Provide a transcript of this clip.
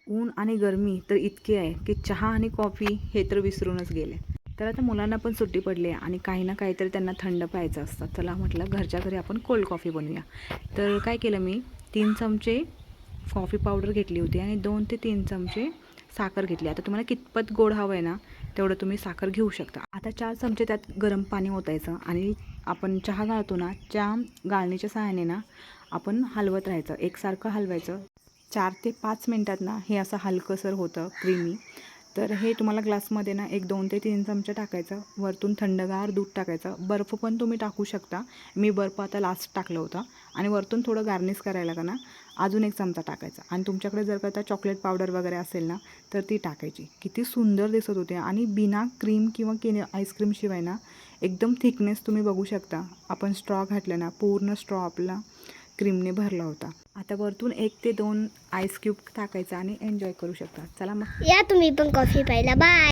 ऊन आणि गरमी तर इतकी आहे की चहा आणि कॉफी हे तर विसरूनच गेले. तर आता मुलांना पण सुट्टी पडली आहे आणि काही ना काहीतरी त्यांना थंड प्यायचं असतं. चला म्हटलं घरच्या घरी आपण कोल्ड कॉफी बनवूया. तर काय केलं मी, 3 चमचे कॉफी पावडर घेतली होती आणि 2 ते 3 चमचे साखर घेतली. आता तुम्हाला कितपत गोड हवं आहे ना, तेवढं तुम्ही साखर घेऊ शकता. आता 4 चमचे त्यात गरम पाणी ओतायचं आणि आपण चहा गाळतो ना, त्या गाळणीच्या सहाय्याने ना आपण हलवत राहायचं, एकसारखं हलवायचं. 4 ते 5 मिनटात ना हे असं हलकंसर होतं क्रीमी. तर हे तुम्हाला ग्लासमध्ये ना एक 2 ते 3 चमचे टाकायचं. वरतून थंडगार दूध टाकायचं. बर्फ पण तुम्ही टाकू शकता. मी बर्फ आता लास्ट टाकलं होतं. आणि वरतून थोडं गार्निश करायला का ना अजून 1 चमचा टाकायचा. आणि तुमच्याकडे जर का आता चॉकलेट पावडर वगैरे असेल ना तर ती टाकायची. किती सुंदर दिसत होते आणि बिना क्रीम किंवा आईस्क्रीमशिवाय ना एकदम थिकनेस तुम्ही बघू शकता. आपण स्ट्रॉ घातला ना, पूर्ण स्ट्रॉ आपला क्रीमने भरला होता. आता वरतून 1 ते 2 आईस क्यूब टाकायचा आणि एन्जॉय करू शकता. चला मग या तुम्ही पण कॉफी प्यायला. बाय.